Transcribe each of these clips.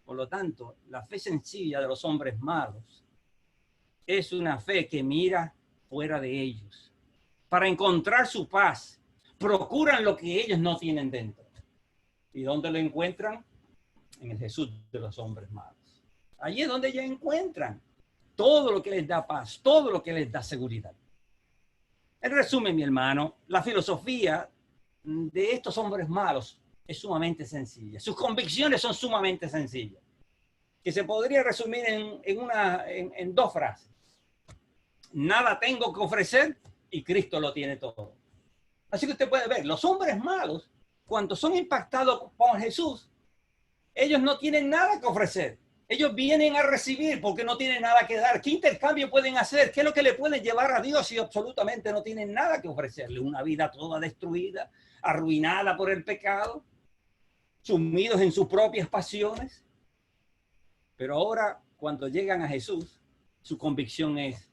Por lo tanto, la fe sencilla de los hombres malos es una fe que mira fuera de ellos. Para encontrar su paz, procuran lo que ellos no tienen dentro. ¿Y dónde lo encuentran? En el Jesús de los hombres malos. Allí es donde ellos encuentran todo lo que les da paz, todo lo que les da seguridad. En resumen, mi hermano, la filosofía de estos hombres malos es sumamente sencilla. Sus convicciones son sumamente sencillas, que se podría resumir en dos frases. Nada tengo que ofrecer y Cristo lo tiene todo. Así que usted puede ver, los hombres malos, cuando son impactados por Jesús, ellos no tienen nada que ofrecer. Ellos vienen a recibir porque no tienen nada que dar. ¿Qué intercambio pueden hacer? ¿Qué es lo que le pueden llevar a Dios si absolutamente no tienen nada que ofrecerle? Una vida toda destruida, arruinada por el pecado, sumidos en sus propias pasiones. Pero ahora, cuando llegan a Jesús, su convicción es: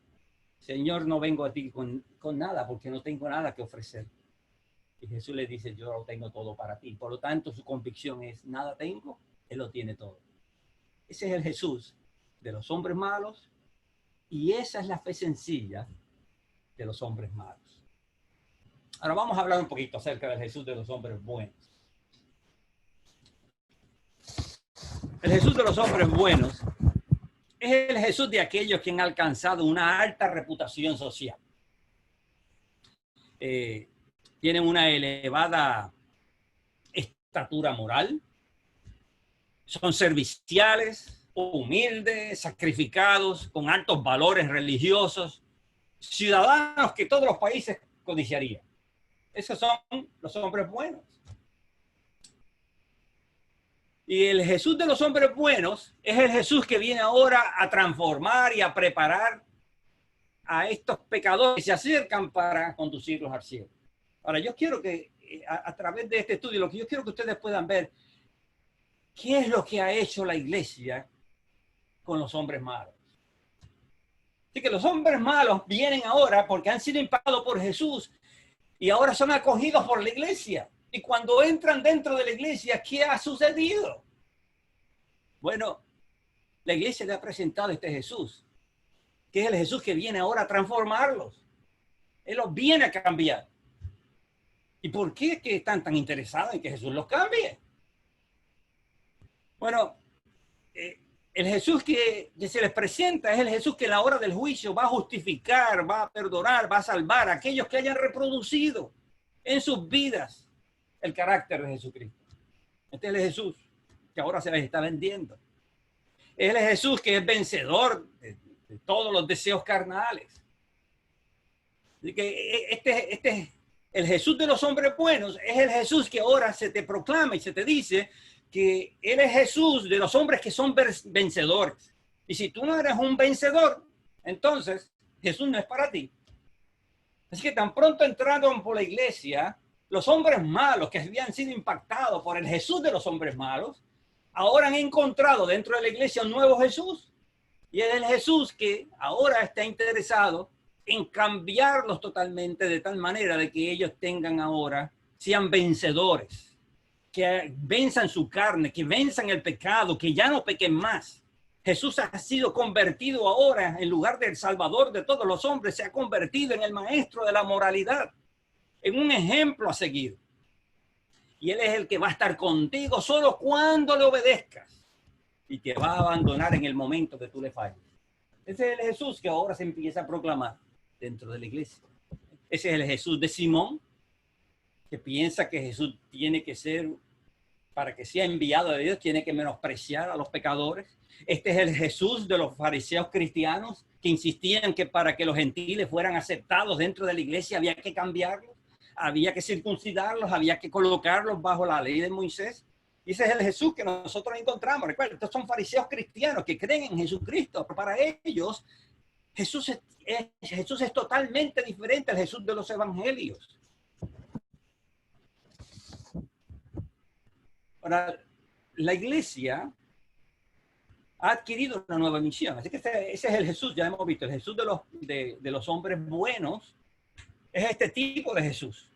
Señor, no vengo a ti con nada porque no tengo nada que ofrecer. Y Jesús le dice: yo lo tengo todo para ti. Por lo tanto, su convicción es: nada tengo, Él lo tiene todo. Ese es el Jesús de los hombres malos y esa es la fe sencilla de los hombres malos. Ahora vamos a hablar un poquito acerca del Jesús de los hombres buenos. El Jesús de los hombres buenos es el Jesús de aquellos que han alcanzado una alta reputación social. Tienen una elevada estatura moral, son serviciales, humildes, sacrificados, con altos valores religiosos, ciudadanos que todos los países codiciarían. Esos son los hombres buenos. Y el Jesús de los hombres buenos es el Jesús que viene ahora a transformar y a preparar a estos pecadores que se acercan para conducirlos al cielo. Ahora, yo quiero que a través de este estudio, lo que yo quiero que ustedes puedan ver, ¿qué es lo que ha hecho la iglesia con los hombres malos? Así que los hombres malos vienen ahora porque han sido impactados por Jesús y ahora son acogidos por la iglesia. Y cuando entran dentro de la iglesia, ¿qué ha sucedido? Bueno, la iglesia le ha presentado a este Jesús, que es el Jesús que viene ahora a transformarlos. Él los viene a cambiar. ¿Y por qué es que están tan interesados en que Jesús los cambie? Bueno, el Jesús que se les presenta es el Jesús que en la hora del juicio va a justificar, va a perdonar, va a salvar a aquellos que hayan reproducido en sus vidas el carácter de Jesucristo. Este es el Jesús que ahora se les está vendiendo. Es el Jesús que es vencedor de todos los deseos carnales. Así que este el Jesús de los hombres buenos es el Jesús que ahora se te proclama y se te dice que Él es Jesús de los hombres que son vencedores. Y si tú no eres un vencedor, entonces Jesús no es para ti. Así que tan pronto entraron por la iglesia, los hombres malos que habían sido impactados por el Jesús de los hombres malos, ahora han encontrado dentro de la iglesia un nuevo Jesús. Y es el Jesús que ahora está interesado en cambiarlos totalmente de tal manera de que ellos tengan ahora, sean vencedores, que venzan su carne, que venzan el pecado, que ya no pequen más. Jesús ha sido convertido ahora, en lugar del Salvador de todos los hombres, se ha convertido en el maestro de la moralidad, en un ejemplo a seguir. Y Él es el que va a estar contigo solo cuando le obedezcas y te va a abandonar en el momento que tú le falles. Ese es el Jesús que ahora se empieza a proclamar dentro de la iglesia. Ese es el Jesús de Simón, que piensa que Jesús tiene que ser, para que sea enviado de Dios, tiene que menospreciar a los pecadores. Este es el Jesús de los fariseos cristianos, que insistían que para que los gentiles fueran aceptados dentro de la iglesia había que cambiarlos, había que circuncidarlos, había que colocarlos bajo la ley de Moisés. Y ese es el Jesús que nosotros encontramos. Recuerden, estos son fariseos cristianos que creen en Jesucristo, pero para ellos Jesús es totalmente diferente al Jesús de los evangelios. Ahora, la iglesia ha adquirido una nueva misión. Así que ese es el Jesús, ya hemos visto, el Jesús de los hombres buenos es este tipo de Jesús.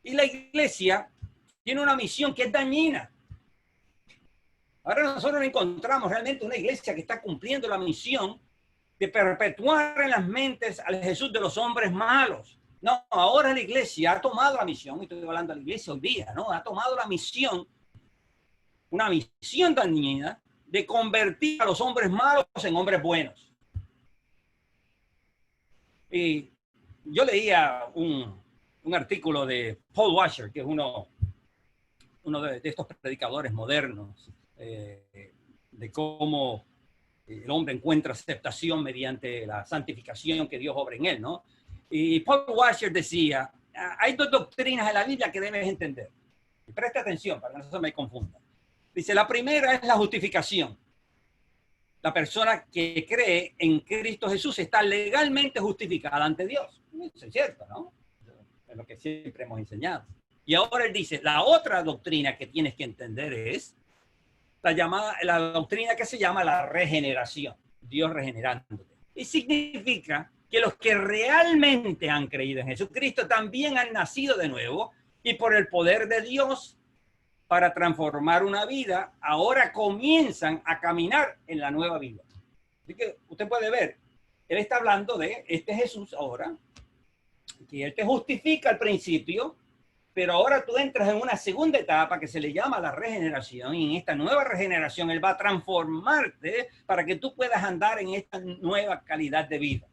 Y la iglesia tiene una misión que es dañina. Ahora nosotros encontramos realmente una iglesia que está cumpliendo la misión de perpetuar en las mentes al Jesús de los hombres malos. No, ahora la iglesia ha tomado la misión, y estoy hablando de la iglesia hoy día, ¿no? Ha tomado la misión, una misión dañina, de convertir a los hombres malos en hombres buenos. Y yo leía un artículo de Paul Washer, que es uno de estos predicadores modernos, de cómo el hombre encuentra aceptación mediante la santificación que Dios obra en él, ¿no? Y Paul Washer decía, hay dos doctrinas en la Biblia que debes entender. Y presta atención para que no se me confunda. Dice, la primera es la justificación. La persona que cree en Cristo Jesús está legalmente justificada ante Dios. Eso es cierto, ¿no? Es lo que siempre hemos enseñado. Y ahora él dice, la otra doctrina que tienes que entender es la doctrina que se llama la regeneración. Dios regenerándote. Y significa que los que realmente han creído en Jesucristo también han nacido de nuevo y por el poder de Dios para transformar una vida, ahora comienzan a caminar en la nueva vida. Así que usted puede ver, él está hablando de este Jesús ahora, que él te justifica al principio, pero ahora tú entras en una segunda etapa que se le llama la regeneración, y en esta nueva regeneración él va a transformarte para que tú puedas andar en esta nueva calidad de vida.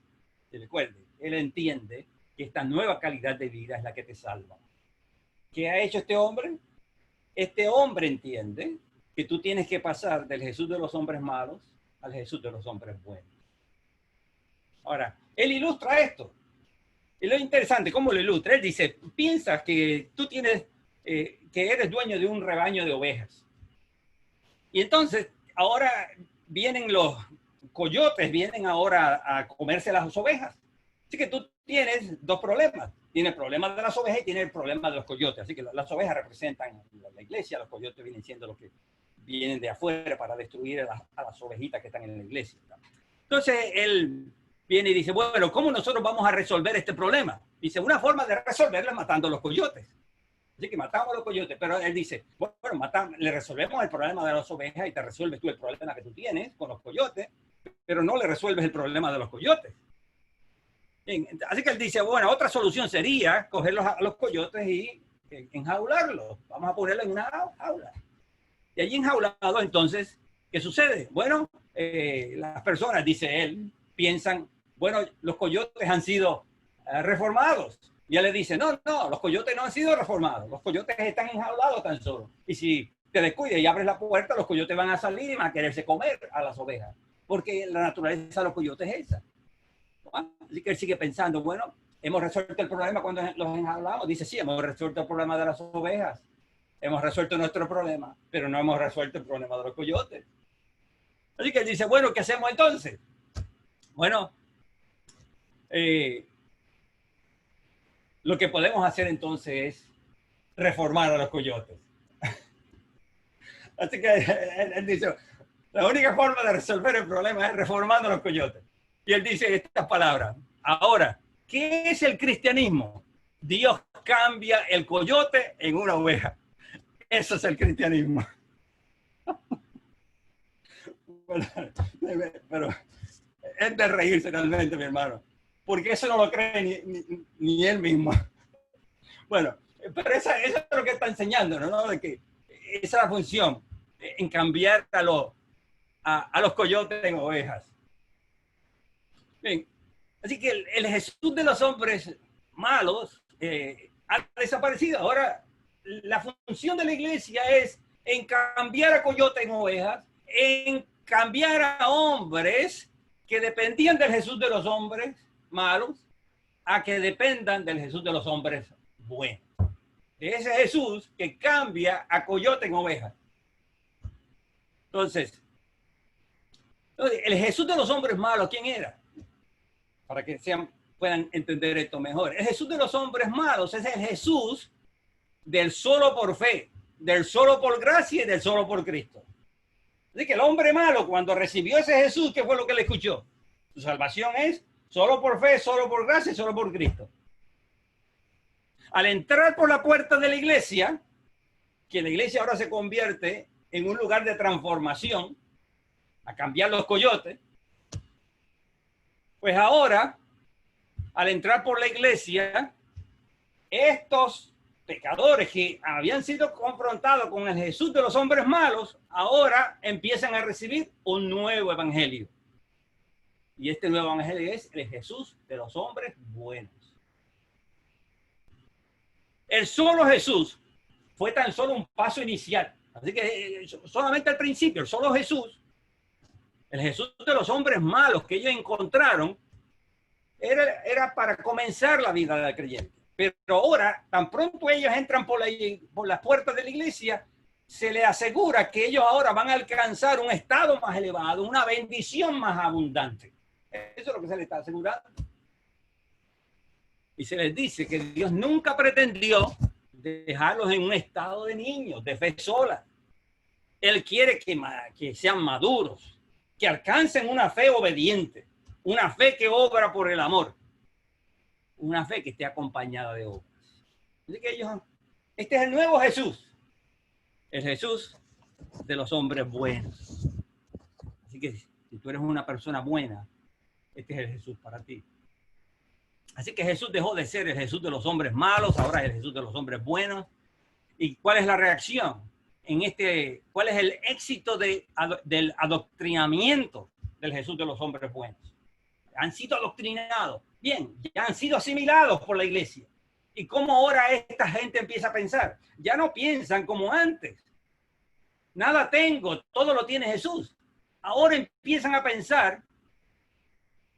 Y recuerde, él entiende que esta nueva calidad de vida es la que te salva. ¿Qué ha hecho este hombre? Este hombre entiende que tú tienes que pasar del Jesús de los hombres malos al Jesús de los hombres buenos. Ahora, él ilustra esto. Y lo interesante, ¿cómo lo ilustra? Él dice, piensas que tú tienes, que eres dueño de un rebaño de ovejas. Y entonces, ahora vienen los coyotes, vienen ahora a comerse las ovejas. Así que tú tienes dos problemas. Tiene el problema de las ovejas y tiene el problema de los coyotes. Así que las ovejas representan la iglesia, los coyotes vienen siendo los que vienen de afuera para destruir a las ovejitas que están en la iglesia. Entonces él viene y dice, bueno, ¿cómo nosotros vamos a resolver este problema? Dice, una forma de resolverlo es matando a los coyotes. Así que matamos a los coyotes, pero él dice, bueno, le resolvemos el problema de las ovejas y te resuelves tú el problema que tú tienes con los coyotes, pero no le resuelves el problema de los coyotes. Así que él dice, bueno, otra solución sería coger a los coyotes y enjaularlos. Vamos a ponerlos en una jaula. Y allí enjaulados, entonces, ¿qué sucede? Bueno, las personas, dice él, piensan, bueno, los coyotes han sido reformados. Y él le dice, no, los coyotes no han sido reformados. Los coyotes están enjaulados tan solo. Y si te descuidas y abres la puerta, los coyotes van a salir y van a quererse comer a las ovejas. Porque la naturaleza de los coyotes es esa. Así que él sigue pensando, bueno, hemos resuelto el problema cuando los enjaulamos. Dice, sí, hemos resuelto el problema de las ovejas. Hemos resuelto nuestro problema, pero no hemos resuelto el problema de los coyotes. Así que él dice, bueno, ¿qué hacemos entonces? Bueno, lo que podemos hacer entonces es reformar a los coyotes. Así que él dice, la única forma de resolver el problema es reformando a los coyotes. Y él dice estas palabras. Ahora, ¿qué es el cristianismo? Dios cambia el coyote en una oveja. Eso es el cristianismo. Pero es de reírse realmente, mi hermano. Porque eso no lo cree ni él mismo. Bueno, pero eso es lo que está enseñando, ¿no? De que esa es la función, en cambiar a los coyotes en ovejas. Bien, así que el Jesús de los hombres malos ha desaparecido. Ahora, la función de la iglesia es en cambiar a coyotes en ovejas, en cambiar a hombres que dependían del Jesús de los hombres malos a que dependan del Jesús de los hombres buenos. De ese Jesús que cambia a coyote en ovejas. Entonces, el Jesús de los hombres malos, ¿quién era? Para que puedan entender esto mejor. El Jesús de los hombres malos es el Jesús del solo por fe, del solo por gracia y del solo por Cristo. Así que el hombre malo, cuando recibió ese Jesús, ¿qué fue lo que le escuchó? Su salvación es solo por fe, solo por gracia y solo por Cristo. Al entrar por la puerta de la iglesia, que la iglesia ahora se convierte en un lugar de transformación, a cambiar los coyotes, pues ahora, al entrar por la iglesia, estos pecadores que habían sido confrontados con el Jesús de los hombres malos, ahora empiezan a recibir un nuevo evangelio. Y este nuevo evangelio es el Jesús de los hombres buenos. El solo Jesús fue tan solo un paso inicial. Así que solamente al principio, el solo Jesús, el Jesús de los hombres malos que ellos encontraron, era para comenzar la vida del creyente. Pero ahora, tan pronto ellos entran por las puertas de la iglesia, se les asegura que ellos ahora van a alcanzar un estado más elevado, una bendición más abundante. Eso es lo que se les está asegurando. Y se les dice que Dios nunca pretendió dejarlos en un estado de niños, de fe sola. Él quiere que sean maduros, que alcancen una fe obediente, una fe que obra por el amor, una fe que esté acompañada de obras. Así que este es el nuevo Jesús, el Jesús de los hombres buenos. Así que si tú eres una persona buena, este es el Jesús para ti. Así que Jesús dejó de ser el Jesús de los hombres malos, ahora es el Jesús de los hombres buenos. ¿Y cuál es la reacción? ¿Cuál es el éxito del adoctrinamiento del Jesús de los hombres buenos? Han sido adoctrinados, bien, ya han sido asimilados por la iglesia. ¿Y cómo ahora esta gente empieza a pensar? Ya no piensan como antes. Nada tengo, todo lo tiene Jesús. Ahora empiezan a pensar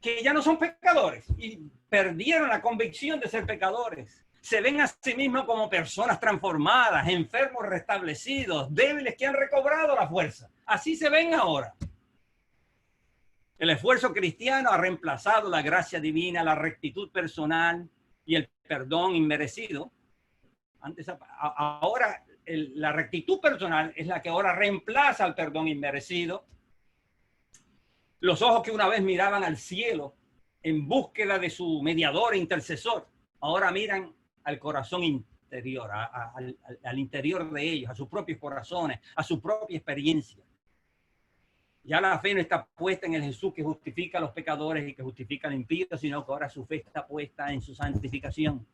que ya no son pecadores y perdieron la convicción de ser pecadores. Se ven a sí mismos como personas transformadas, enfermos restablecidos, débiles que han recobrado la fuerza. Así se ven ahora. El esfuerzo cristiano ha reemplazado la gracia divina, la rectitud personal y el perdón inmerecido. Ahora la rectitud personal es la que ahora reemplaza al perdón inmerecido. Los ojos que una vez miraban al cielo en búsqueda de su mediador e intercesor, ahora miran al corazón interior, al interior de ellos, a sus propios corazones, a su propia experiencia. Ya la fe no está puesta en el Jesús que justifica a los pecadores y que justifica al impío, sino que ahora su fe está puesta en su santificación.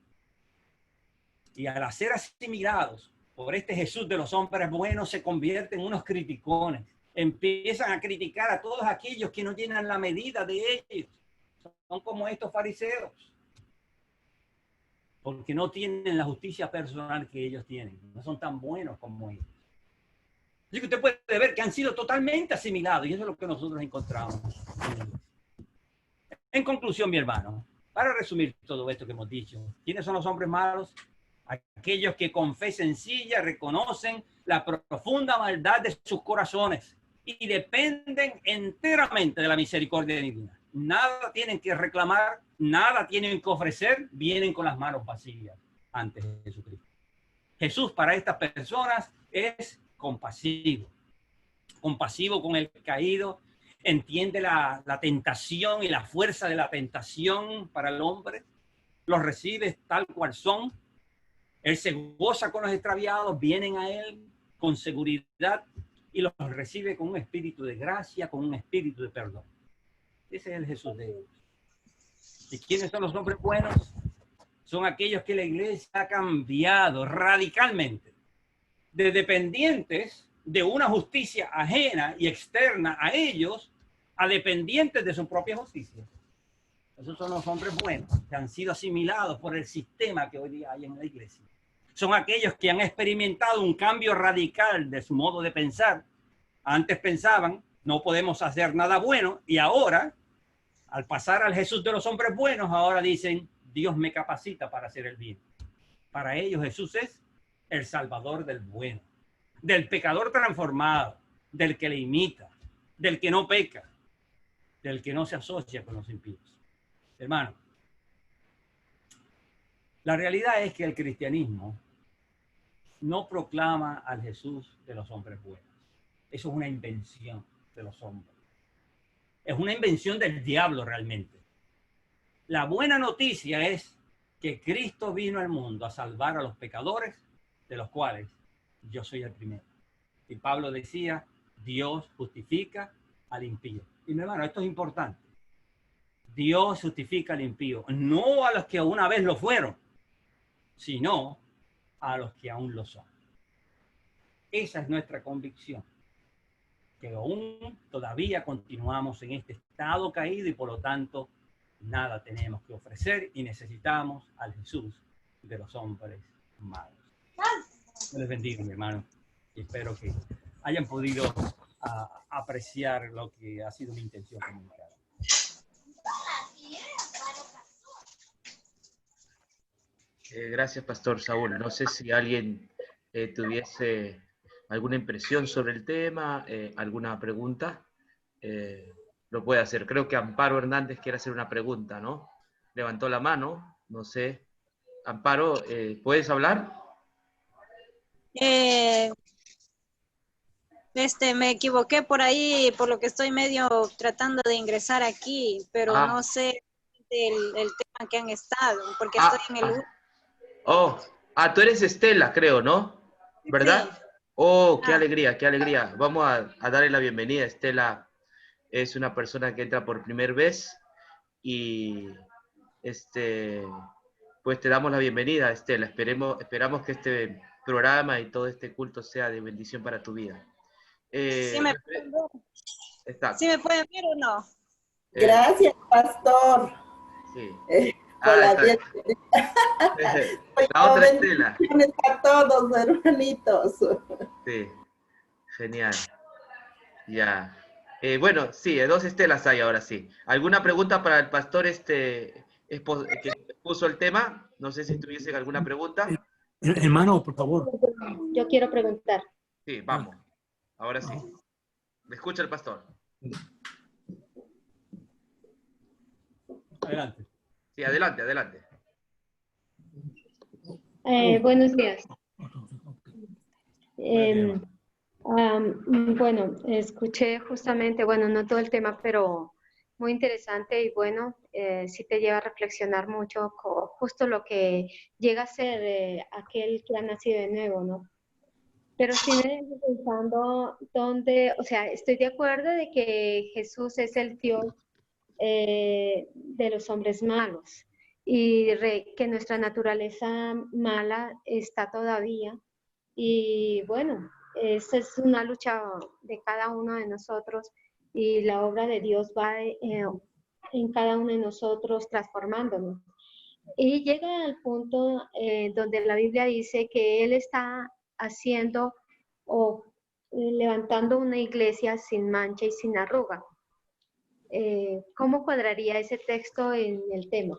Y al ser asimilados por este Jesús de los hombres buenos, se convierten en unos criticones. Empiezan a criticar a todos aquellos que no llenan la medida de ellos. Son como estos fariseos, porque no tienen la justicia personal que ellos tienen. No son tan buenos como ellos. Así que usted puede ver que han sido totalmente asimilados, y eso es lo que nosotros encontramos. En conclusión, mi hermano, para resumir todo esto que hemos dicho, ¿quiénes son los hombres malos? Aquellos que con fe sencilla reconocen la profunda maldad de sus corazones y dependen enteramente de la misericordia divina. Nada tienen que reclamar, nada tienen que ofrecer, vienen con las manos vacías ante Jesucristo. Jesús para estas personas es compasivo con el caído, entiende la tentación y la fuerza de la tentación para el hombre, los recibe tal cual son. Él se goza con los extraviados, vienen a él con seguridad y los recibe con un espíritu de gracia, con un espíritu de perdón. Ese es el Jesús de ellos. ¿Y quiénes son los hombres buenos? Son aquellos que la iglesia ha cambiado radicalmente de dependientes de una justicia ajena y externa a ellos, a dependientes de su propia justicia. Esos son los hombres buenos que han sido asimilados por el sistema que hoy día hay en la iglesia. Son aquellos que han experimentado un cambio radical de su modo de pensar. Antes pensaban, no podemos hacer nada bueno, y ahora, al pasar al Jesús de los hombres buenos, ahora dicen, Dios me capacita para hacer el bien. Para ellos Jesús es el Salvador del bueno, del pecador transformado, del que le imita, del que no peca, del que no se asocia con los impíos. Hermano, la realidad es que el cristianismo no proclama al Jesús de los hombres buenos. Eso es una invención de los hombres. Es una invención del diablo realmente. La buena noticia es que Cristo vino al mundo a salvar a los pecadores, de los cuales yo soy el primero. Y Pablo decía, Dios justifica al impío. Y mi hermano, esto es importante. Dios justifica al impío, no a los que una vez lo fueron, sino a los que aún lo son. Esa es nuestra convicción, que aún todavía continuamos en este estado caído y por lo tanto nada tenemos que ofrecer y necesitamos al Jesús de los hombres malos. Dios les bendiga, mi hermano, y espero que hayan podido apreciar lo que ha sido mi intención comunicar. Gracias, Pastor Saúl. No sé si alguien tuviese alguna impresión sobre el tema, alguna pregunta. Lo puede hacer. Creo que Amparo Hernández quiere hacer una pregunta, ¿no? Levantó la mano, no sé. Amparo, ¿puedes hablar? Me equivoqué por ahí, por lo que estoy medio tratando de ingresar aquí, pero no sé el tema que han estado, porque estoy en el... Tú eres Estela, creo, ¿no? ¿Verdad? Sí. Oh, qué alegría, qué alegría. Vamos a darle la bienvenida. Estela es una persona que entra por primera vez y pues te damos la bienvenida, Estela. Esperamos que este programa y todo este culto sea de bendición para tu vida. ¿Sí me pueden ver o no? Gracias, pastor. Sí. Por la bienvenida. La otra Estela. A todos, hermanitos. Sí, genial. Ya. Bueno, sí, dos Estelas hay ahora sí. ¿Alguna pregunta para el pastor que puso el tema? No sé si tuviesen alguna pregunta. Hermano, por favor. Yo quiero preguntar. Sí, vamos. Ahora sí. ¿Me escucha el pastor? Adelante. Sí, adelante, adelante. Buenos días. Bueno, escuché justamente, bueno, no todo el tema, pero muy interesante y bueno, sí te lleva a reflexionar mucho justo lo que llega a ser aquel que ha nacido de nuevo, ¿no? Pero sí me dejo pensando o sea, estoy de acuerdo de que Jesús es el Dios de los hombres malos y que nuestra naturaleza mala está todavía. Y bueno, esa es una lucha de cada uno de nosotros y la obra de Dios va en cada uno de nosotros transformándonos. Y llega al punto donde la Biblia dice que Él está haciendo o levantando una iglesia sin mancha y sin arruga. ¿Cómo cuadraría ese texto en el tema?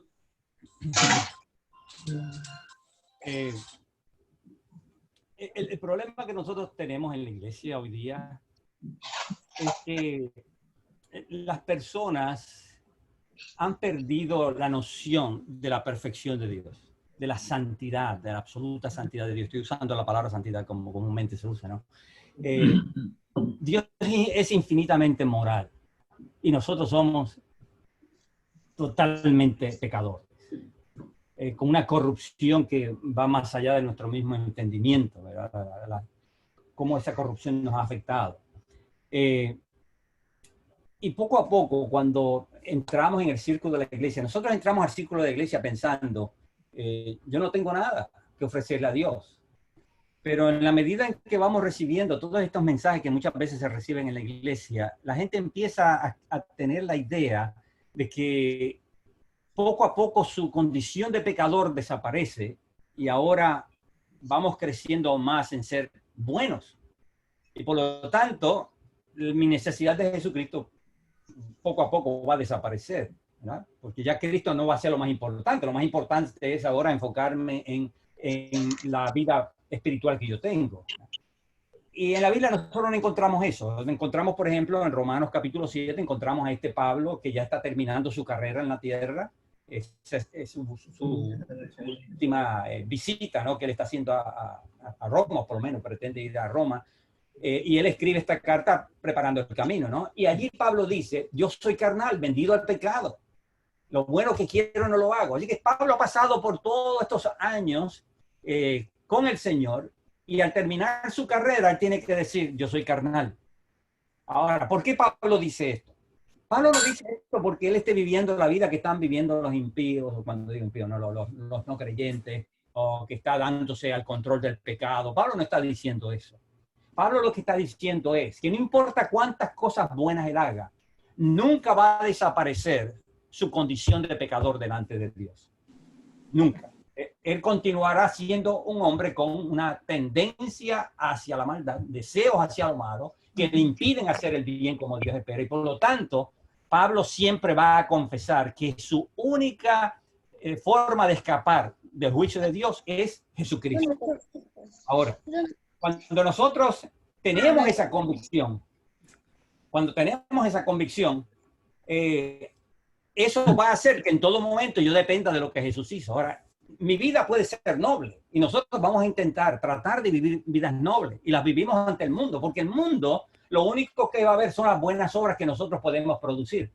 El problema que nosotros tenemos en la iglesia hoy día es que las personas han perdido la noción de la perfección de Dios, de la santidad, de la absoluta santidad de Dios. Estoy usando la palabra santidad como comúnmente se usa, ¿no? Dios es infinitamente moral y nosotros somos totalmente pecadores. Con una corrupción que va más allá de nuestro mismo entendimiento, ¿verdad? Cómo esa corrupción nos ha afectado. Y poco a poco, cuando entramos en el círculo de la iglesia, nosotros entramos al círculo de la iglesia pensando, yo no tengo nada que ofrecerle a Dios. Pero en la medida en que vamos recibiendo todos estos mensajes que muchas veces se reciben en la iglesia, la gente empieza a tener la idea de que poco a poco su condición de pecador desaparece y ahora vamos creciendo más en ser buenos. Y por lo tanto, mi necesidad de Jesucristo poco a poco va a desaparecer, ¿verdad? Porque ya Cristo no va a ser lo más importante. Lo más importante es ahora enfocarme en la vida espiritual que yo tengo. Y en la Biblia nosotros no encontramos eso. Encontramos, por ejemplo, en Romanos capítulo 7, encontramos a este Pablo que ya está terminando su carrera en la tierra. Es su última visita, ¿no? Que él está haciendo a Roma, por lo menos pretende ir a Roma. Y él escribe esta carta preparando el camino, ¿no? Y allí Pablo dice, yo soy carnal, vendido al pecado. Lo bueno que quiero no lo hago. Así que Pablo ha pasado por todos estos años con el Señor Y al terminar su carrera, él tiene que decir, yo soy carnal. Ahora, ¿por qué Pablo dice esto? Pablo no dice esto porque él esté viviendo la vida que están viviendo los impíos, o cuando digo impíos, no, los no creyentes, o que está dándose al control del pecado. Pablo no está diciendo eso. Pablo lo que está diciendo es que no importa cuántas cosas buenas él haga, nunca va a desaparecer su condición de pecador delante de Dios. Nunca. Él continuará siendo un hombre con una tendencia hacia la maldad, deseos hacia lo malo, que le impiden hacer el bien como Dios espera. Y por lo tanto, Pablo siempre va a confesar que su única forma de escapar del juicio de Dios es Jesucristo. Ahora, cuando nosotros tenemos esa convicción, eso va a hacer que en todo momento yo dependa de lo que Jesús hizo. Ahora, mi vida puede ser noble y nosotros vamos a intentar tratar de vivir vidas nobles y las vivimos ante el mundo, porque el mundo lo único que va a ver son las buenas obras que nosotros podemos producir.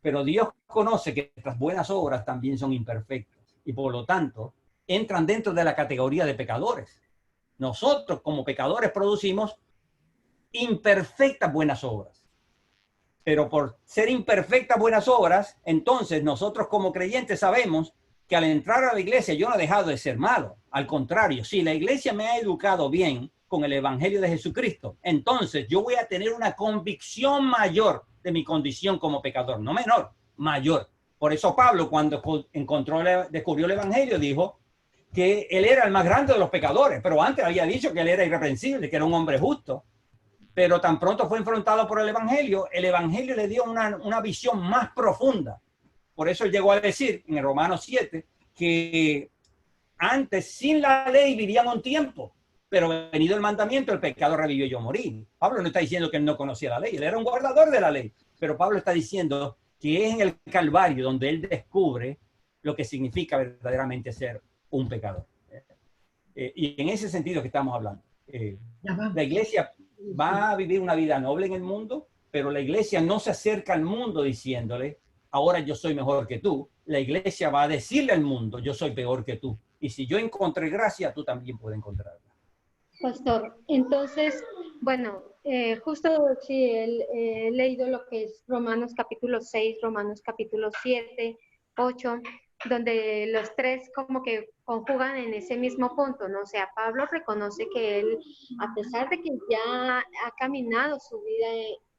Pero Dios conoce que estas buenas obras también son imperfectas y por lo tanto entran dentro de la categoría de pecadores. Nosotros como pecadores producimos imperfectas buenas obras. Pero por ser imperfectas buenas obras, entonces nosotros como creyentes sabemos que al entrar a la iglesia yo no he dejado de ser malo. Al contrario, si la iglesia me ha educado bien con el evangelio de Jesucristo, entonces yo voy a tener una convicción mayor de mi condición como pecador, no menor, mayor. Por eso Pablo, cuando descubrió el evangelio, dijo que él era el más grande de los pecadores, pero antes había dicho que él era irreprensible, que era un hombre justo. Pero tan pronto fue enfrentado por el evangelio le dio una visión más profunda. Por eso él llegó a decir en el Romanos 7 que antes sin la ley vivían un tiempo, pero venido el mandamiento, el pecado revivió y yo morí. Pablo no está diciendo que él no conocía la ley, él era un guardador de la ley, pero Pablo está diciendo que es en el Calvario donde él descubre lo que significa verdaderamente ser un pecador. Y en ese sentido que estamos hablando. La iglesia va a vivir una vida noble en el mundo, pero la iglesia no se acerca al mundo diciéndole, ahora yo soy mejor que tú. La iglesia va a decirle al mundo, yo soy peor que tú. Y si yo encontré gracia, tú también puedes encontrarla. Pastor, entonces, bueno, justo sí, he leído lo que es Romanos capítulo 6, Romanos capítulo 7, 8, donde los tres como que conjugan en ese mismo punto, ¿no? O sea, Pablo reconoce que él, a pesar de que ya ha caminado su vida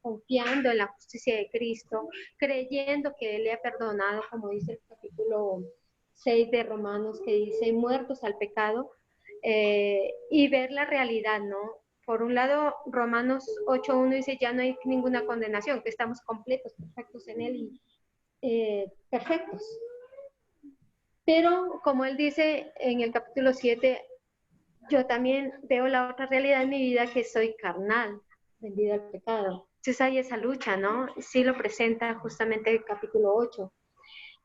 confiando en la justicia de Cristo, creyendo que él le ha perdonado, como dice el capítulo 6 de Romanos, que dice, muertos al pecado, y ver la realidad, ¿no? Por un lado, Romanos 8.1 dice, ya no hay ninguna condenación, que estamos completos, perfectos en él y perfectos. Pero, como él dice en el capítulo 7, yo también veo la otra realidad en mi vida, que soy carnal, vendida al pecado. Entonces hay esa lucha, ¿no? Sí lo presenta justamente el capítulo 8.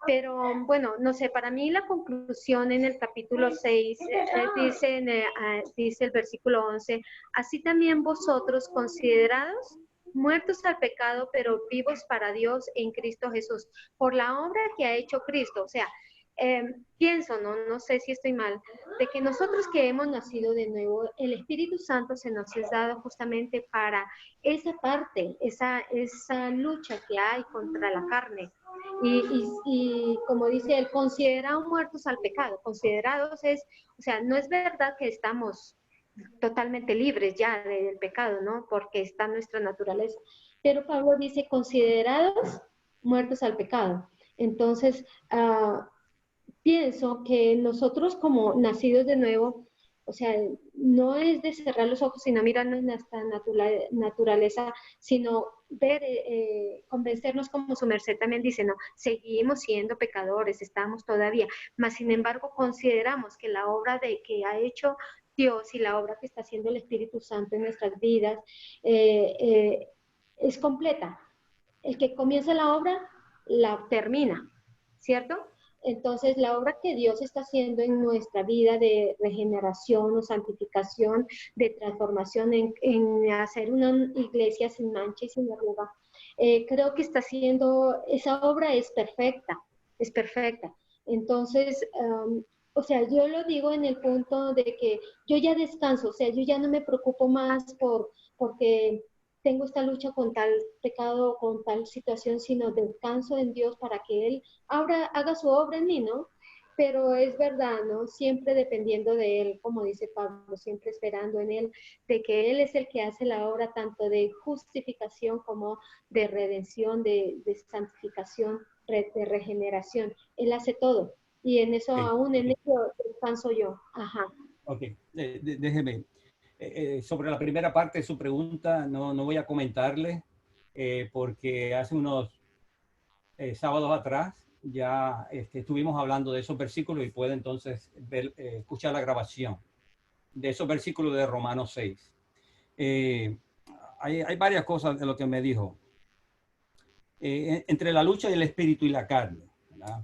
Pero bueno, no sé, para mí la conclusión en el capítulo 6 dice el versículo 11, así también vosotros considerados muertos al pecado, pero vivos para Dios en Cristo Jesús, por la obra que ha hecho Cristo. O sea, pienso, no sé si estoy mal, de que nosotros que hemos nacido de nuevo, el Espíritu Santo se nos es dado justamente para esa parte, esa lucha que hay contra la carne. Y como dice él, considerados muertos al pecado, considerados es, o sea, no es verdad que estamos totalmente libres ya del pecado, ¿no? Porque está nuestra naturaleza. Pero Pablo dice, considerados muertos al pecado. Entonces, pienso que nosotros como nacidos de nuevo, o sea, no es de cerrar los ojos y no mirar nuestra naturaleza, sino ver, convencernos como su merced también dice, no, seguimos siendo pecadores, estamos todavía, mas sin embargo consideramos que la obra que ha hecho Dios y la obra que está haciendo el Espíritu Santo en nuestras vidas es completa. El que comienza la obra, la termina, ¿cierto? Entonces, la obra que Dios está haciendo en nuestra vida de regeneración o santificación, de transformación en hacer una iglesia sin mancha y sin arruga, creo que está haciendo, esa obra es perfecta, es perfecta. Entonces, o sea, yo lo digo en el punto de que yo ya descanso, o sea, yo ya no me preocupo más porque tengo esta lucha con tal pecado, con tal situación, sino descanso en Dios para que Él haga su obra en mí, ¿no? Pero es verdad, ¿no? Siempre dependiendo de Él, como dice Pablo, siempre esperando en Él, de que Él es el que hace la obra tanto de justificación como de redención, de santificación, de regeneración. Él hace todo. Y en eso, Okay. aún en eso descanso yo. Ajá. Ok, déjeme. Sobre la primera parte de su pregunta, no voy a comentarle, porque hace unos sábados atrás ya estuvimos hablando de esos versículos y puede entonces escuchar la grabación de esos versículos de Romanos 6. Hay varias cosas de lo que me dijo. Entre la lucha del espíritu y la carne, ¿verdad?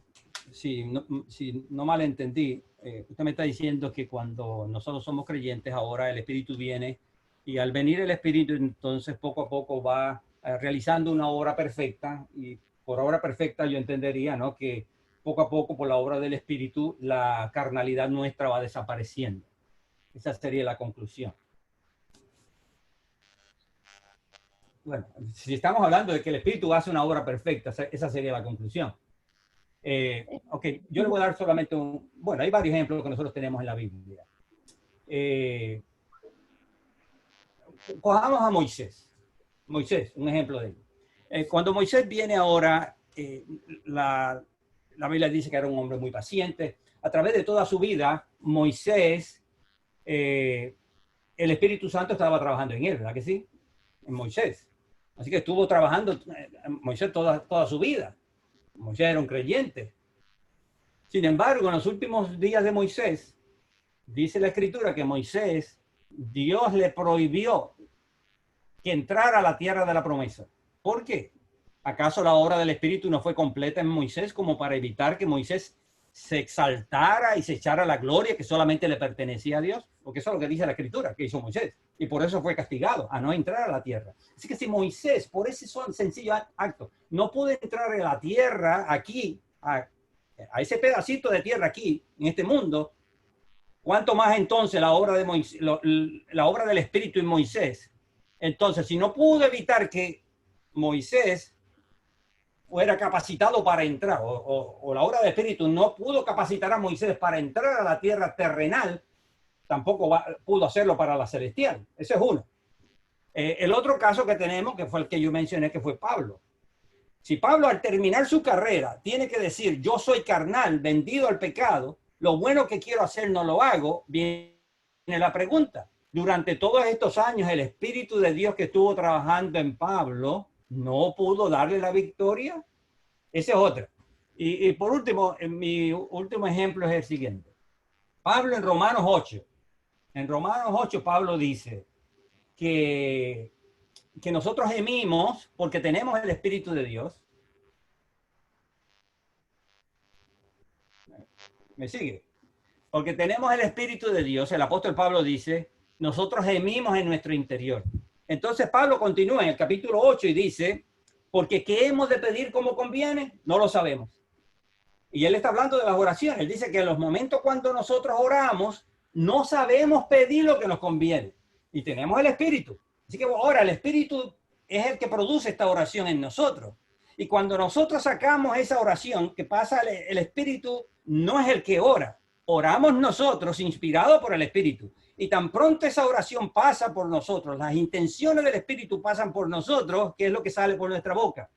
Si no malentendí, usted me está diciendo que cuando nosotros somos creyentes, ahora el espíritu viene y al venir el espíritu, entonces poco a poco va realizando una obra perfecta, y por obra perfecta yo entendería, ¿no?, que poco a poco por la obra del espíritu la carnalidad nuestra va desapareciendo. Esa sería la conclusión. Bueno, si estamos hablando de que el espíritu hace una obra perfecta, esa sería la conclusión. Ok, yo le voy a dar solamente bueno, hay varios ejemplos que nosotros tenemos en la Biblia. Cojamos a Moisés. Moisés, un ejemplo de él. Cuando Moisés viene ahora, la Biblia dice que era un hombre muy paciente. A través de toda su vida, Moisés, el Espíritu Santo estaba trabajando en él, ¿verdad que sí? En Moisés. Así que estuvo trabajando Moisés toda su vida. Moisés era un creyente. Sin embargo, en los últimos días de Moisés, dice la Escritura que Moisés, Dios le prohibió que entrara a la tierra de la promesa. ¿Por qué? ¿Acaso la obra del Espíritu no fue completa en Moisés como para evitar que Moisés se exaltara y se echara la gloria que solamente le pertenecía a Dios? Porque eso es lo que dice la Escritura, que hizo Moisés. Y por eso fue castigado, a no entrar a la tierra. Así que si Moisés, por ese sencillo acto, no pudo entrar a la tierra aquí, a ese pedacito de tierra aquí, en este mundo, ¿cuánto más entonces la obra de Moisés, la obra del Espíritu en Moisés? Entonces, si no pudo evitar que Moisés fuera capacitado para entrar, o la obra del Espíritu no pudo capacitar a Moisés para entrar a la tierra terrenal, tampoco pudo hacerlo para la celestial. Ese es uno. El otro caso que tenemos, que fue el que yo mencioné, que fue Pablo. Si Pablo al terminar su carrera tiene que decir, yo soy carnal, vendido al pecado, lo bueno que quiero hacer no lo hago, viene la pregunta. Durante todos estos años, el Espíritu de Dios que estuvo trabajando en Pablo, ¿no pudo darle la victoria? Ese es otro. Y por último, mi último ejemplo es el siguiente. Pablo en Romanos 8. En Romanos 8, Pablo dice que nosotros gemimos porque tenemos el Espíritu de Dios. ¿Me sigue? Porque tenemos el Espíritu de Dios. El apóstol Pablo dice, nosotros gemimos en nuestro interior. Entonces Pablo continúa en el capítulo 8 y dice, porque ¿qué hemos de pedir como conviene? No lo sabemos. Y él está hablando de las oraciones. Él dice que en los momentos cuando nosotros oramos, no sabemos pedir lo que nos conviene. Y tenemos el Espíritu. Así que ahora el Espíritu es el que produce esta oración en nosotros. Y cuando nosotros sacamos esa oración, que pasa el Espíritu, no es el que ora. Oramos nosotros, inspirados por el Espíritu. Y tan pronto esa oración pasa por nosotros, las intenciones del Espíritu pasan por nosotros, ¿qué es lo que sale por nuestra boca?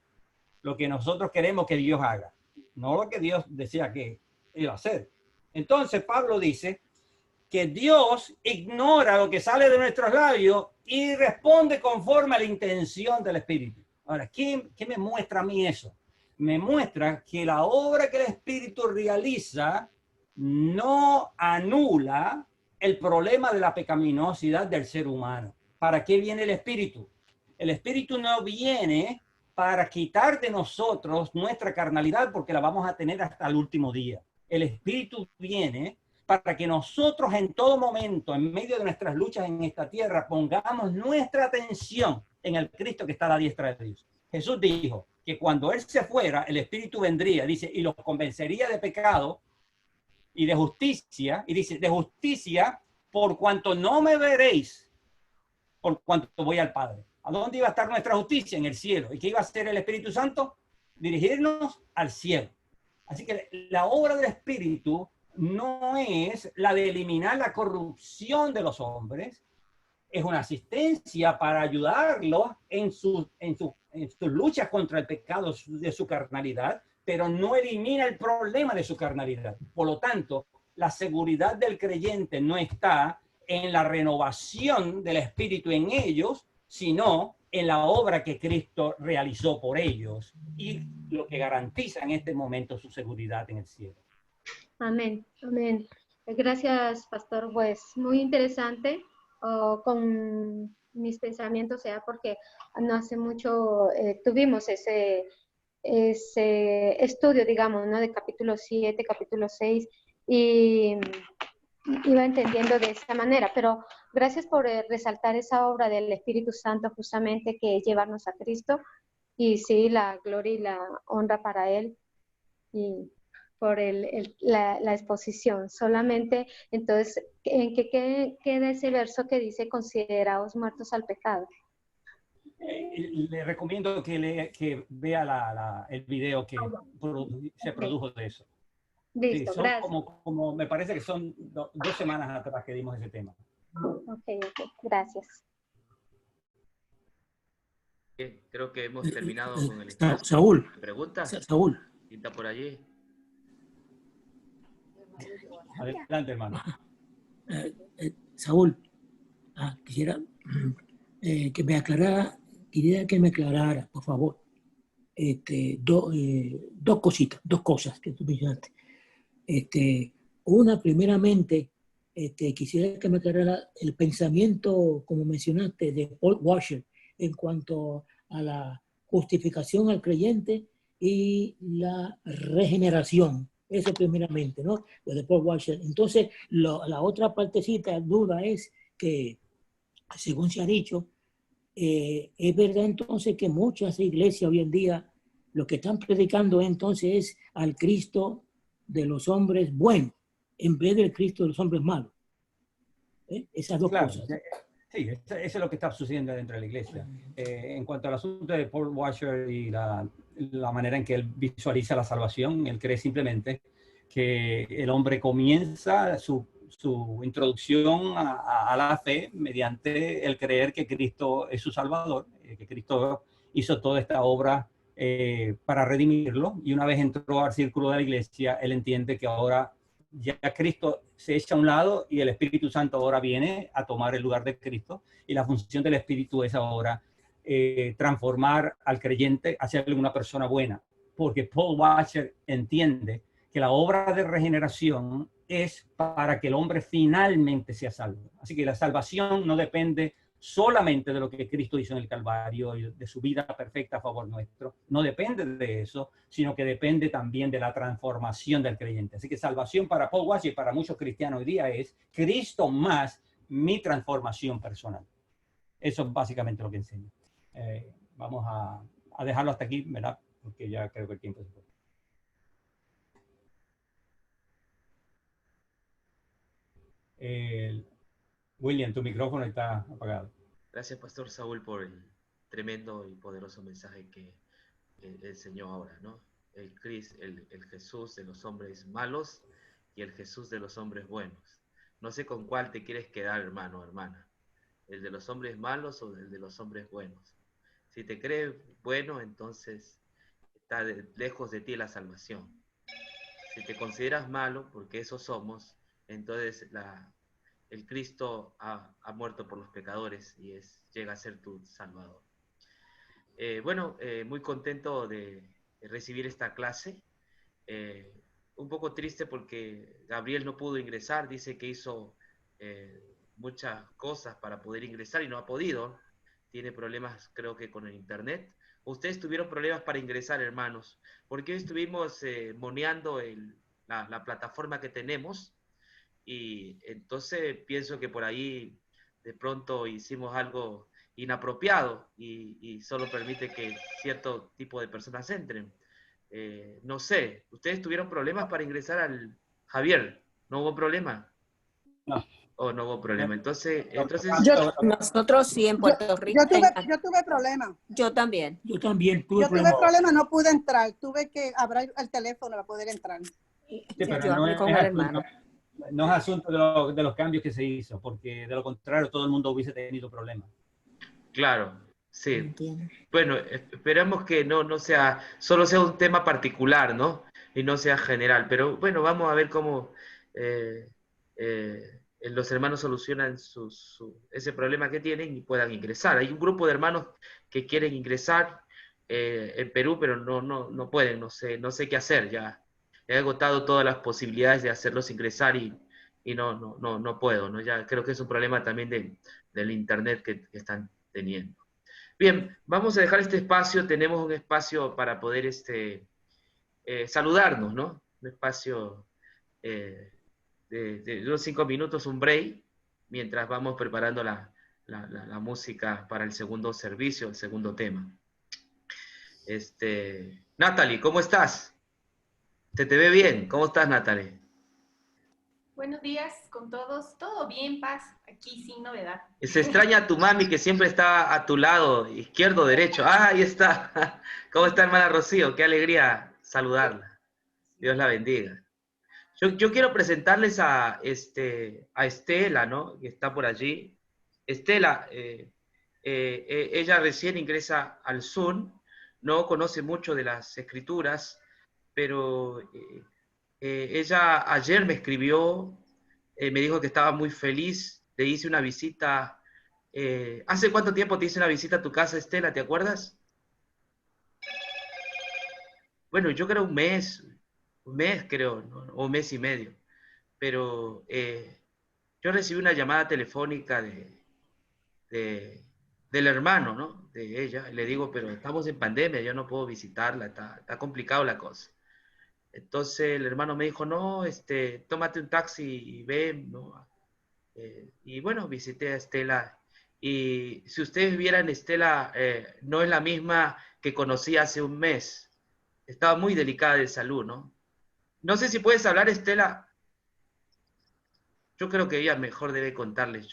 Lo que nosotros queremos que Dios haga, no lo que Dios decía que iba a hacer. Entonces Pablo dice que Dios ignora lo que sale de nuestros labios y responde conforme a la intención del Espíritu. Ahora, ¿qué me muestra a mí eso? Me muestra que la obra que el Espíritu realiza no anula el problema de la pecaminosidad del ser humano. ¿Para qué viene el Espíritu? El Espíritu no viene para quitar de nosotros nuestra carnalidad, porque la vamos a tener hasta el último día. El Espíritu viene para que nosotros en todo momento, en medio de nuestras luchas en esta tierra, pongamos nuestra atención en el Cristo que está a la diestra de Dios. Jesús dijo que cuando Él se fuera, el Espíritu vendría, dice, y los convencería de pecado y de justicia, y dice, de justicia por cuanto no me veréis, por cuanto voy al Padre. ¿A dónde iba a estar nuestra justicia? En el cielo. ¿Y qué iba a hacer el Espíritu Santo? Dirigirnos al cielo. Así que la obra del Espíritu no es la de eliminar la corrupción de los hombres, es una asistencia para ayudarlos en sus luchas contra el pecado de su carnalidad, pero no elimina el problema de su carnalidad. Por lo tanto, la seguridad del creyente no está en la renovación del Espíritu en ellos, sino en la obra que Cristo realizó por ellos y lo que garantiza en este momento su seguridad en el cielo. Amén, amén. Gracias, pastor. Pues muy interesante con mis pensamientos, porque no hace mucho tuvimos ese estudio, digamos, ¿no? De capítulo 7, capítulo 6, y iba entendiendo de esa manera, pero gracias por resaltar esa obra del Espíritu Santo, justamente, que es llevarnos a Cristo, y sí, la gloria y la honra para Él, y por la exposición. Solamente, entonces, ¿en qué queda ese verso que dice, consideraos muertos al pecado? Le recomiendo que vea el video que se produjo de eso. Listo, sí, son gracias. como me parece que son 2 semanas atrás que dimos ese tema. Ok, gracias. Bien, creo que hemos terminado con el espacio. Saúl. ¿De preguntas? Saúl. ¿Quién está por allí? Adelante, hermano. Saúl, quisiera que me aclarara, por favor, dos cosas que tú mencionaste. Una, primeramente, quisiera que me aclarara el pensamiento, como mencionaste, de Paul Washer en cuanto a la justificación al creyente y la regeneración. Eso primeramente, ¿no? Lo de Paul Washer. Entonces, la otra partecita, duda, es que, según se ha dicho, es verdad entonces que muchas iglesias hoy en día lo que están predicando entonces es al Cristo de los hombres buenos en vez del Cristo de los hombres malos. Esas dos cosas. Sí, eso es lo que está sucediendo dentro de la iglesia. En cuanto al asunto de Paul Washer y la manera en que él visualiza la salvación, él cree simplemente que el hombre comienza su introducción a la fe mediante el creer que Cristo es su Salvador, que Cristo hizo toda esta obra para redimirlo, y una vez entró al círculo de la iglesia, él entiende que ahora ya Cristo se echa a un lado y el Espíritu Santo ahora viene a tomar el lugar de Cristo, y la función del Espíritu es ahora transformar al creyente, hacerle una persona buena, porque Paul Washer entiende que la obra de regeneración es para que el hombre finalmente sea salvo. Así que la salvación no depende solamente de lo que Cristo hizo en el Calvario y de su vida perfecta a favor nuestro. No depende de eso, sino que depende también de la transformación del creyente. Así que salvación para Paul Washer y para muchos cristianos hoy día es Cristo más mi transformación personal. Eso es básicamente lo que enseña. Vamos a dejarlo hasta aquí, ¿verdad? Porque ya creo que el tiempo se fue. William, tu micrófono está apagado. Gracias, Pastor Saúl, por el tremendo y poderoso mensaje que enseñó ahora, ¿no? El Jesús de los hombres malos y el Jesús de los hombres buenos. No sé con cuál te quieres quedar, hermano o hermana. ¿El de los hombres malos o el de los hombres buenos? Si te crees bueno, entonces está lejos de ti la salvación. Si te consideras malo, porque eso somos, entonces el Cristo ha muerto por los pecadores y llega a ser tu Salvador. Muy contento de recibir esta clase. Un poco triste porque Gabriel no pudo ingresar, dice que hizo muchas cosas para poder ingresar y no ha podido. Tiene problemas, creo que con el internet. Ustedes tuvieron problemas para ingresar, hermanos, porque hoy estuvimos moneando la plataforma que tenemos, y entonces pienso que por ahí de pronto hicimos algo inapropiado y solo permite que cierto tipo de personas entren. No sé, ¿ustedes tuvieron problemas para ingresar al Javier? ¿No hubo problema? No. Oh, no hubo problema. Entonces Nosotros sí en Puerto Rico. Yo tuve problemas. Yo también. Yo también tuve Yo tuve problemas. problemas, no pude entrar. Tuve que abrir el teléfono para poder entrar. Sí, pero Yo hablé con el hermano. No es asunto de los cambios que se hizo, porque de lo contrario todo el mundo hubiese tenido problemas. claro, sí. Entiendo. Bueno, esperamos que no sea, solo sea un tema particular, ¿no? Y no sea general. Pero bueno, vamos a ver cómo los hermanos solucionan ese problema que tienen y puedan ingresar. Hay un grupo de hermanos que quieren ingresar en Perú, pero no pueden, no sé qué hacer. Ya he agotado todas las posibilidades de hacerlos ingresar y no puedo, ¿no? Ya creo que es un problema también del internet que están teniendo. Bien, vamos a dejar este espacio. Tenemos un espacio para poder saludarnos, ¿no? Un espacio de unos 5 minutos, un break, mientras vamos preparando la música para el segundo servicio, el segundo tema. Natalie, ¿cómo estás? ¿Te ve bien? ¿Cómo estás, Natalie? Buenos días con todos. Todo bien, paz. Aquí sin novedad. Se extraña a tu mami que siempre está a tu lado, izquierdo, derecho. Ah, ahí está. ¿Cómo está, hermana Rocío? Qué alegría saludarla. Dios la bendiga. Yo quiero presentarles a Estela, ¿no? Que está por allí. Estela, ella recién ingresa al Zoom, no conoce mucho de las escrituras, pero ella ayer me escribió, me dijo que estaba muy feliz, le hice una visita. ¿Hace cuánto tiempo te hice una visita a tu casa, Estela? ¿Te acuerdas? Bueno, yo creo un mes creo, ¿no? O un mes y medio. Pero yo recibí una llamada telefónica del hermano, ¿no? De ella. Le digo, pero estamos en pandemia, yo no puedo visitarla, está complicado la cosa. Entonces el hermano me dijo, no, tómate un taxi y ven, ¿no? Y bueno, visité a Estela. Y si ustedes vieran, Estela no es la misma que conocí hace un mes. Estaba muy delicada de salud, ¿no? No sé si puedes hablar, Estela. Yo creo que ella mejor debe contarles.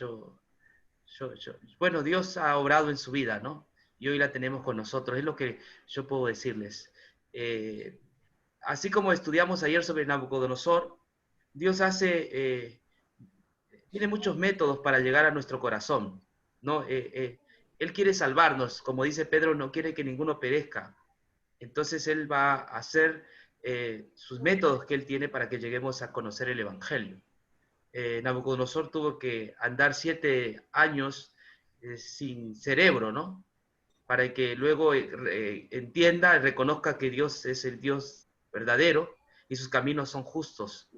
Bueno, Dios ha obrado en su vida, ¿no? Y hoy la tenemos con nosotros. Es lo que yo puedo decirles. Así como estudiamos ayer sobre Nabucodonosor, Dios tiene muchos métodos para llegar a nuestro corazón, ¿no? Él quiere salvarnos, como dice Pedro, no quiere que ninguno perezca. Entonces Él va a hacer sus métodos que Él tiene para que lleguemos a conocer el Evangelio. Nabucodonosor tuvo que andar 7 años sin cerebro, ¿no? Para que luego entienda y reconozca que Dios es el Dios verdadero y sus caminos son justos.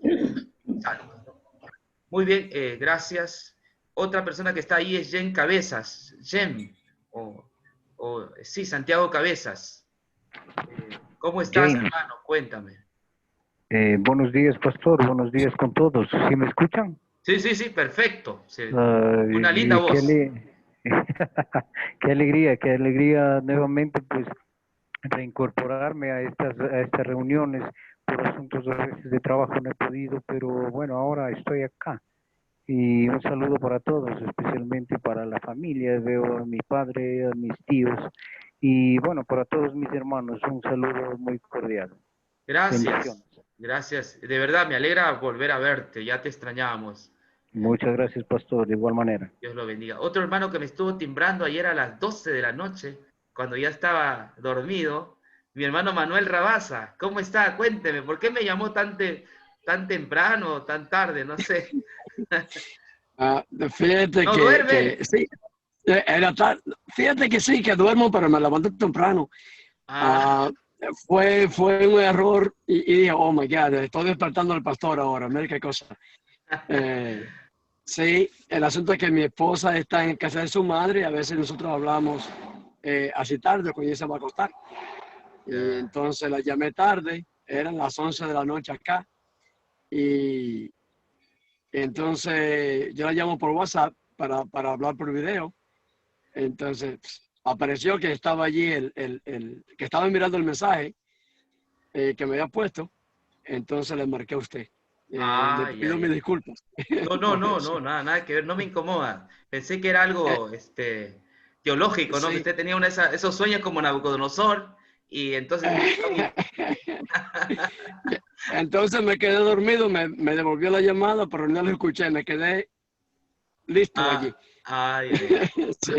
Muy bien, gracias. Otra persona que está ahí es Jen Cabezas. Jen, sí, Santiago Cabezas. ¿Cómo estás, hermano? Cuéntame. Buenos días, pastor. Buenos días con todos. ¿Sí me escuchan? Sí, perfecto. Sí. Una linda voz. Qué alegría nuevamente, pues, reincorporarme a estas reuniones. Por asuntos a veces de trabajo no he podido, pero bueno, ahora estoy acá. Y un saludo para todos, especialmente para la familia. Veo a mi padre, a mis tíos y bueno, para todos mis hermanos, un saludo muy cordial. Gracias. De verdad, me alegra volver a verte. Ya te extrañábamos. Muchas gracias, pastor, de igual manera. Dios lo bendiga. Otro hermano que me estuvo timbrando ayer a las 12 de la noche, cuando ya estaba dormido, mi hermano Manuel Rabaza. ¿Cómo está? Cuénteme, ¿por qué me llamó tan temprano, tan tarde? No sé. Fíjate ¿No que duerme? sí, era tarde. Fíjate que sí, que duermo, pero me levanté temprano. Fue un error y dije, oh my God, estoy despertando al pastor ahora, mira qué cosa. Sí, el asunto es que mi esposa está en casa de su madre y a veces nosotros hablamos así tarde cuando ella se va a acostar. Y entonces la llamé tarde, eran las 11 de la noche acá. Y entonces yo la llamo por WhatsApp para hablar por video. Entonces apareció que estaba allí que estaba mirando el mensaje que me había puesto. Entonces le marqué a usted. Le pido mis disculpas. No, nada que ver, no me incomoda. Pensé que era algo teológico, ¿no? Sí. Que usted tenía esos sueños como Nabucodonosor, y entonces... Entonces me quedé dormido, me devolvió la llamada, pero no lo escuché, me quedé listo allí. Sí.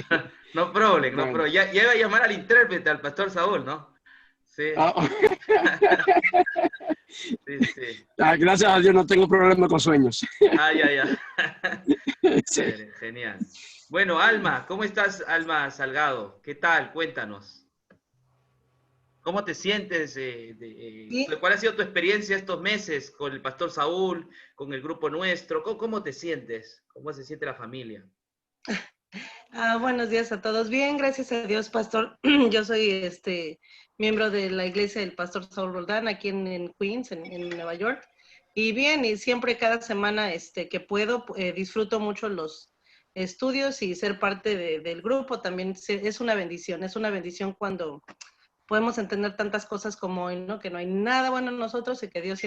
No problem, no problem. Ya iba a llamar al intérprete, al pastor Saúl, ¿no? Sí. Sí. Gracias a Dios no tengo problema con sueños. Ya. Sí. Genial. Bueno, Alma, ¿cómo estás, Alma Salgado? ¿Qué tal? Cuéntanos. ¿Cómo te sientes? ¿Cuál ha sido tu experiencia estos meses con el pastor Saúl, con el grupo nuestro? ¿Cómo te sientes? ¿Cómo se siente la familia? Buenos días a todos. Bien, gracias a Dios, pastor. Yo soy miembro de la iglesia del pastor Saúl Roldán aquí en Queens, en Nueva York. Y bien, y siempre cada semana que puedo, disfruto mucho los estudios y ser parte del grupo también es una bendición cuando podemos entender tantas cosas como hoy, ¿no? Que no hay nada bueno en nosotros y que Dios siempre